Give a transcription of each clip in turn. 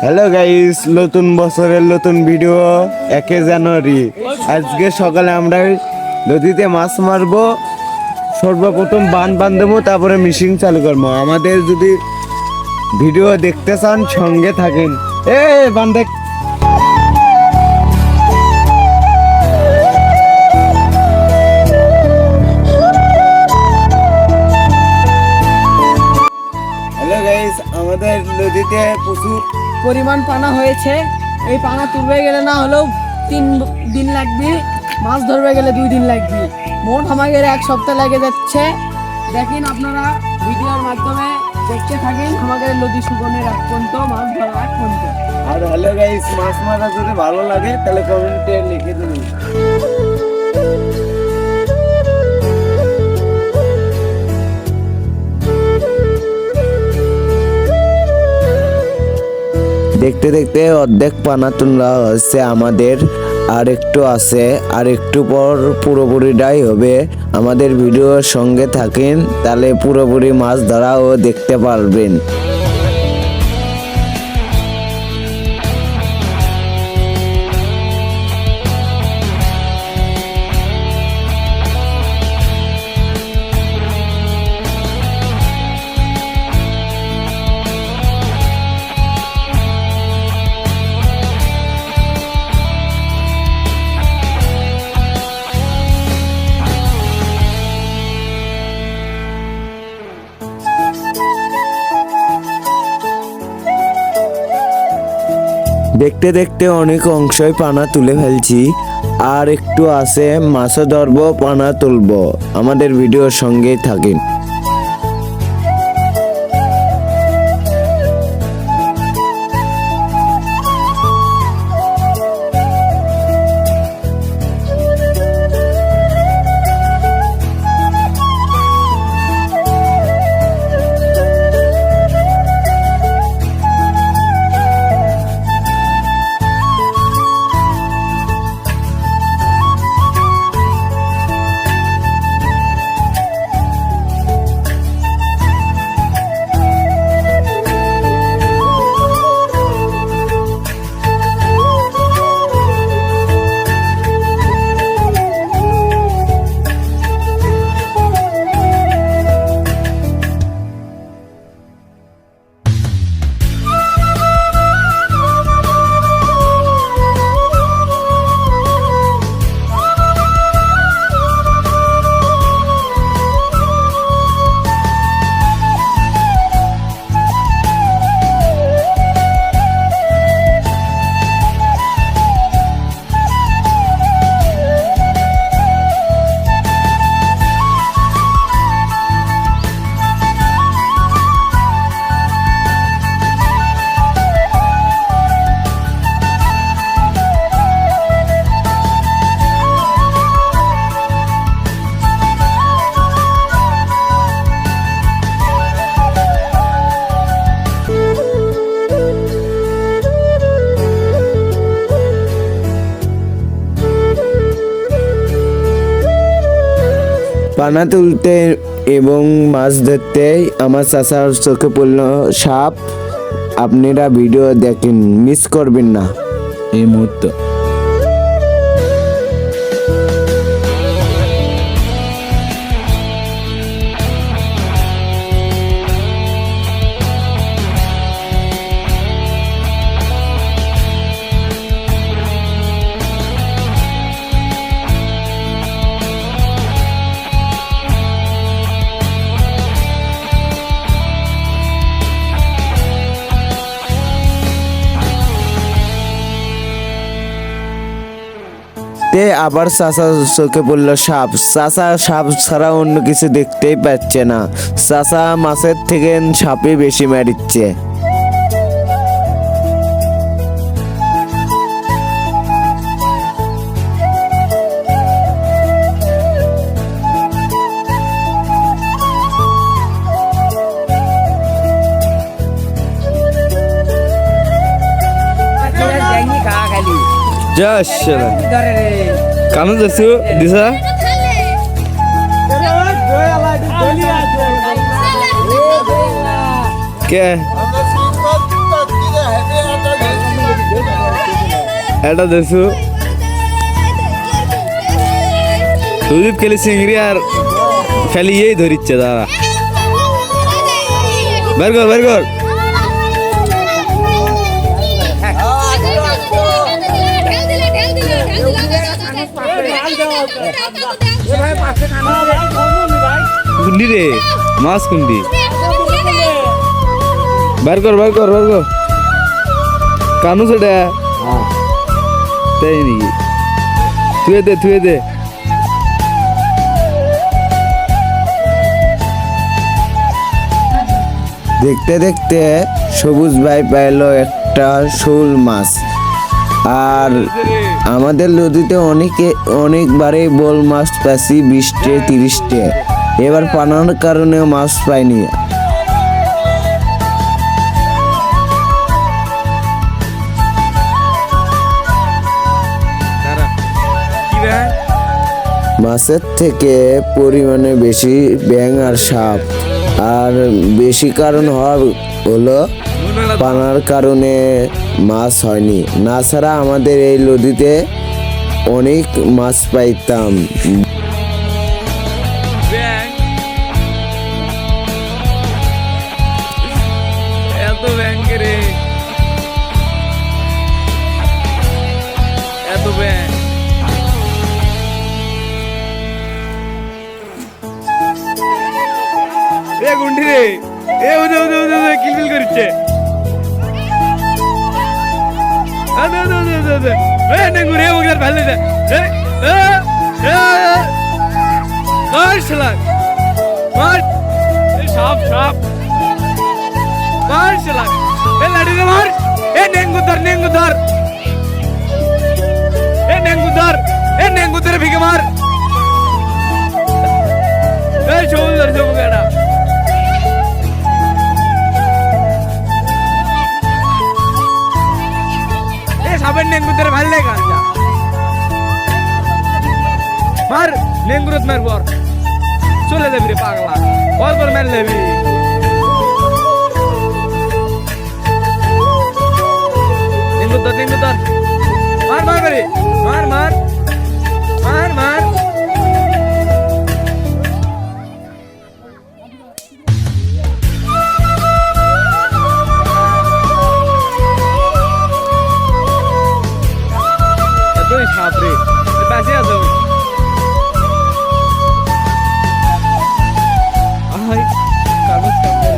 Hello guys, নতুন বছরের নতুন ভিডিও 1 জানুয়ারি। আজকে সকালে আমরা নদীতে মাছ মারবো। সর্বপ্রথম বান দেবো, তারপরে মিশিং চালু করবো। আমাদের যদি ভিডিও দেখতে চান সঙ্গে থাকেন। বান দেখ। হ্যালো গাইস, আমাদের নদীতে প্রচুর পরিমাণ পানা হয়েছে। এই পানা তুলবে গেলে না হলেও 3 দিন লাগবে, মাছ ধরবে গেলে 2 দিন লাগবে। মোট আমাদের 1 সপ্তাহ লেগে যাচ্ছে। দেখেন আপনারা ভিডিওর মাধ্যমে দেখতে থাকেন আমাদের নদী সুগনের এক পর্যন্ত মাছ ধরা এক পর্যন্ত। আর হ্যালো গাইস, মাছ মারা যদি ভালো লাগে তাহলে কমেন্টে লিখে দিন। দেখতে দেখতে অর্ধেক পানা তোলা হচ্ছে আমাদের, আর একটু আছে, আর একটু পর পুরোপুরিটাই হবে। আমাদের ভিডিওর সঙ্গে থাকেন, তাহলে পুরোপুরি মাছ ধরাও দেখতে পারবেন। দেখতে দেখতে অনেক অংশই পানা তুলে ফেলছি, আর একটু আছে, মাছও ধরবো, পানা তুলবো। আমাদের ভিডিওর সঙ্গেই থাকেন। পানা তুলতে এবং মাছ ধরতে আমার চাচার চোখে পড়ল সাপ। আপনারা ভিডিও দেখেন, মিস করবেন না এই মুহূর্তে। আবার চাচা চোখে পড়লো সাপ। চাচা সাপ ছাড়া অন্য কিছু দেখতেই পাচ্ছে না। চাচা মাছের থেকে সাপই বেশি মারিচ্ছে। কানো যাচ্ছি দিশা কে এটা দেখছো সুদীপ খেলি চিংড়ি আর খালি এই ধরিচ্ছে তারা বের কর বের কর কুন্ডি রে মাছ কুন্ডি বের কর বের কর বের কর কানু সেটা তাই নাকি থুয়ে দে দেখতে দেখতে সবুজ ভাই পাইলো একটা শোল মাছ। আর আমাদের নদীতে অনেকবারে বোল মাছ পাইছি 20টে 30টে, এবার পানার কারণে মাছ পাইনি। মাছের থেকে পরিমাণে বেশি ব্যাঙ আর সাপ, আর বেশি কারণ হলো পানার কারণে মাছ হয়নি। না ছাড়া আমাদের এই নদীতে অনেক মাছ পাইতাম। এত ব্যাংক রে এত ব্যাংক এ গুন্ডি রে এ উদে উদে উদে উদে কিলবিল করছে আদে আদে আদে আদে এ নেঙ্গু রে ওগদার ভালো দে এ এ মার শালা মার এ সাপ সাপ মার শালা এ লাড়ি রে মার এ নেঙ্গু ধর এ নেঙ্গু ধর ভিগে মার এ শোল্ডার জমগাড়া সাবেন নেঙ্গুদের ভাল লাগে আচ্ছা মার নেঙ্গুরত মার বর চলে যাবি রে পাগলা বর মার লেবি নেঙ্গুদর মার মার করে মার মার মার মার সাপরে পাশে আছো আহাই কাগজ কামড়ে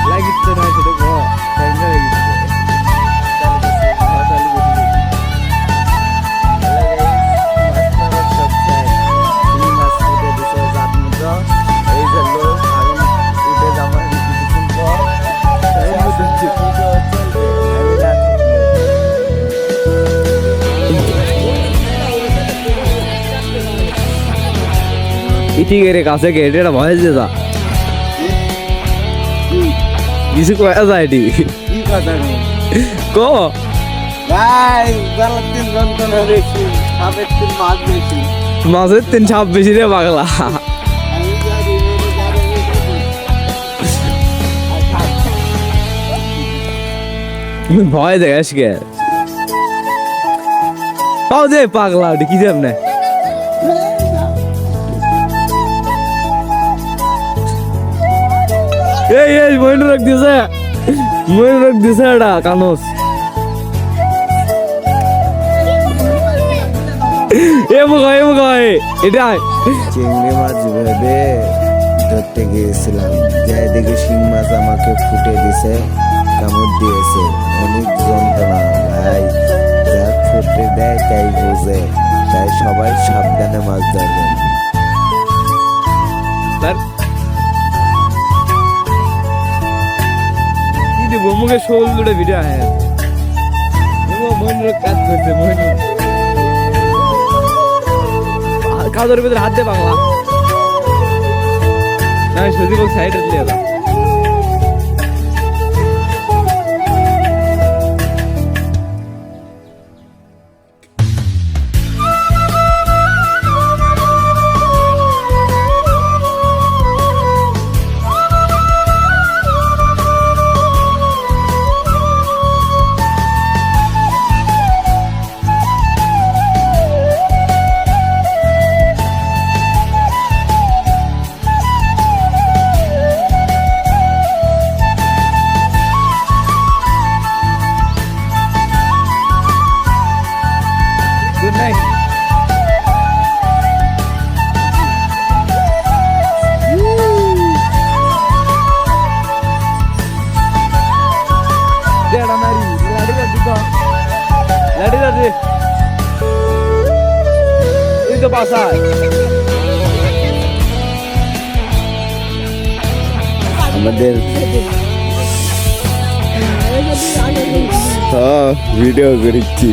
লাগিচ্ছে না সেটা গো ঠিক রে কাছে গেট এটা ভয় যে যা কিছু কয়া যায় এটি কি কথা ক ভাই জালার দিন যন্ত্রণা বেশি, সাপের দিন মাছ বেশি। মাছের 326 রে পাগলা ভয় দেখাস কে পাও যে পাগলা ওটি কি যাব না এই মইন রাখ দিছে এটা কানস এ এটা চিংড়ি মাছ ভেবে ধরতে গিয়েছিলাম, যাই দেখি শিং মাছ আমাকে ফুটে দিছে, কামড় দিয়েছে, অনেক যন্ত্রণা। ভাই যা ফুটে দেয় তাই বোঝে, তাই সবাই সাবধানে মাছ ধরবেন। মুখে শোল দুটো ভিডিও আয় মন কাজ করছে কাজের ভিতরে হাত দে বাংলা না সজিব সাইডে দিলে বাসায়। আমাদের ভিডিও করেছি।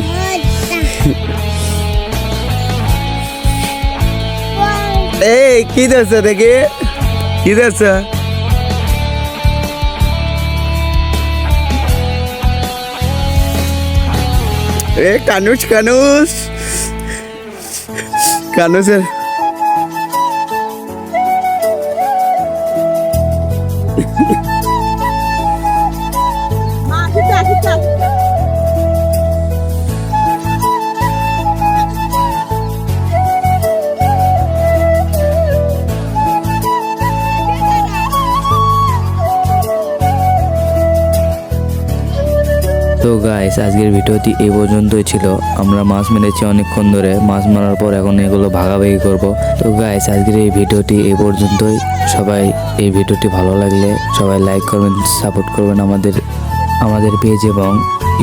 এই কি দেখছো দেখি, কি দেখছো? এ কানুস কানুস কানুসের তো গাইস আজকের ভিডিওটি এই পর্যন্তই ছিল। আমরা মাছ মেরেছি অনেকক্ষণ ধরে, মাছ মারার পর এখন এগুলো ভাগাভাগি করব। তো গাইস আজকের এই ভিডিওটি এই পর্যন্তই। সবাই এই ভিডিওটি ভালো লাগলে সবাই লাইক করবেন, সাপোর্ট করবেন আমাদের পেজ এবং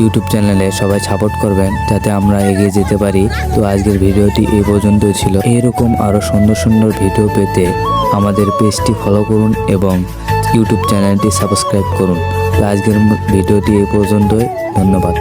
ইউটিউব চ্যানেলে সবাই সাপোর্ট করবেন যাতে আমরা এগিয়ে যেতে পারি। তো আজকের ভিডিওটি এই পর্যন্তই ছিল। এরকম আরও সুন্দর সুন্দর ভিডিও পেতে আমাদের পেজটি ফলো করুন এবং ইউটিউব চ্যানেলটি সাবস্ক্রাইব করুন। তো আজকের ভিডিওটি এই পর্যন্তই। ধন্যবাদ।